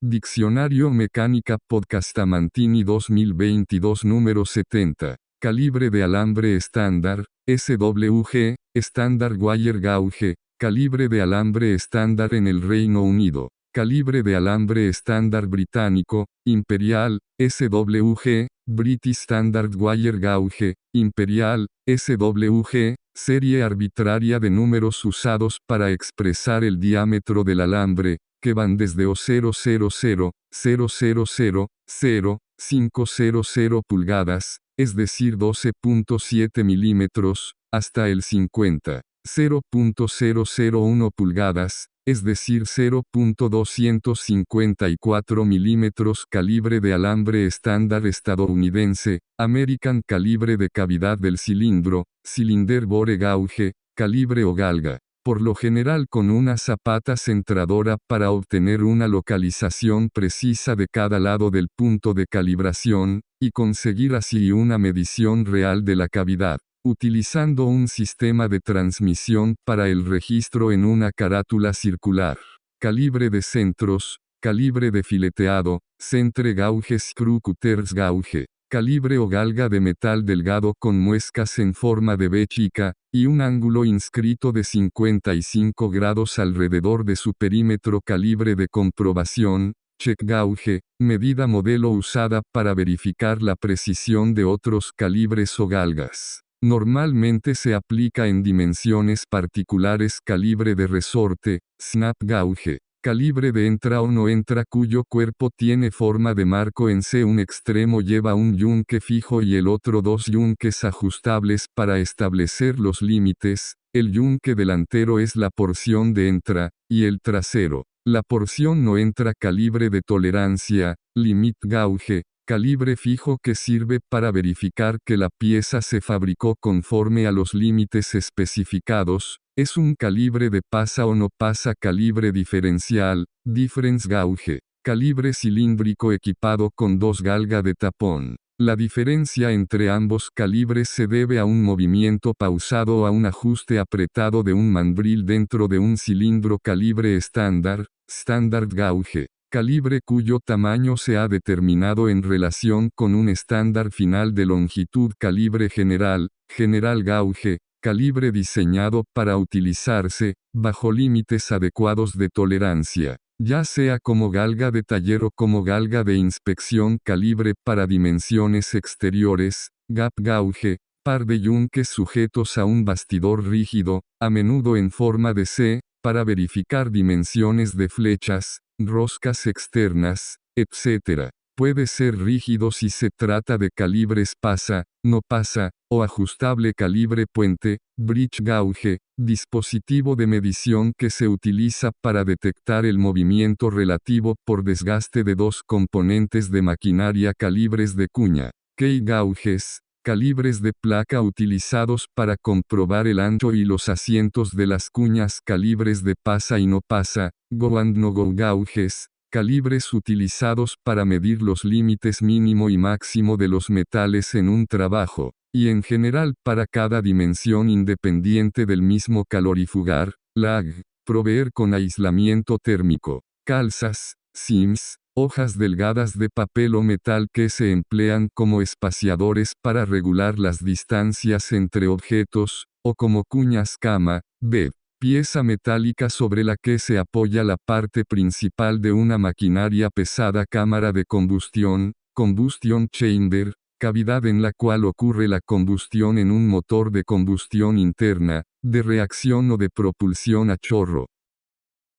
Diccionario Mecánica Podcastamantini 2022 número 70. Calibre de alambre estándar, SWG, Standard Wire Gauge, calibre de alambre estándar en el Reino Unido. Calibre de alambre estándar británico, Imperial, SWG, British Standard Wire Gauge, Imperial, SWG, serie arbitraria de números usados para expresar el diámetro del alambre, que van desde O000000500 pulgadas, es decir 12.7 milímetros, hasta el 50.001 pulgadas, es decir 0.254 milímetros. Calibre de alambre estándar estadounidense, American calibre de cavidad del cilindro, Cylinder Bore Gauge, calibre o galga. Por lo general con una zapata centradora para obtener una localización precisa de cada lado del punto de calibración, y conseguir así una medición real de la cavidad, utilizando un sistema de transmisión para el registro en una carátula circular. Calibre de centros, calibre de fileteado, centre gauge screw cutters gauge. Calibre o galga de metal delgado con muescas en forma de V chica, y un ángulo inscrito de 55 grados alrededor de su perímetro. Calibre de comprobación, check gauge, medida modelo usada para verificar la precisión de otros calibres o galgas. Normalmente se aplica en dimensiones particulares. Calibre de resorte, snap gauge. Calibre de entra o no entra cuyo cuerpo tiene forma de marco en C. Un extremo lleva un yunque fijo y el otro dos yunques ajustables para establecer los límites. El yunque delantero es la porción de entra, y el trasero, la porción no entra. Calibre de tolerancia, limit gauge. Calibre fijo que sirve para verificar que la pieza se fabricó conforme a los límites especificados. Es un calibre de pasa o no pasa. Calibre diferencial, difference gauge. Calibre cilíndrico equipado con dos galga de tapón. La diferencia entre ambos calibres se debe a un movimiento pausado o a un ajuste apretado de un mandril dentro de un cilindro. Calibre estándar, standard gauge. Calibre cuyo tamaño se ha determinado en relación con un estándar final de longitud. Calibre general, general gauge. Calibre diseñado para utilizarse, bajo límites adecuados de tolerancia, ya sea como galga de taller o como galga de inspección. Calibre para dimensiones exteriores, gap gauge, par de yunques sujetos a un bastidor rígido, a menudo en forma de C, para verificar dimensiones de flechas, roscas externas, etc. Puede ser rígido si se trata de calibres pasa, no pasa, o ajustable. Calibre puente, bridge gauge, dispositivo de medición que se utiliza para detectar el movimiento relativo por desgaste de dos componentes de maquinaria. Calibres de cuña, key gauges, calibres de placa utilizados para comprobar el ancho y los asientos de las cuñas. Calibres de pasa y no pasa, go and no go gauges, calibres utilizados para medir los límites mínimo y máximo de los metales en un trabajo, y en general para cada dimensión independiente del mismo calorifugar, lag, proveer con aislamiento térmico, calzas, seams, hojas delgadas de papel o metal que se emplean como espaciadores para regular las distancias entre objetos, o como cuñas cama, bed. Pieza metálica sobre la que se apoya la parte principal de una maquinaria pesada. Cámara de combustión, combustion chamber, cavidad en la cual ocurre la combustión en un motor de combustión interna, de reacción o de propulsión a chorro.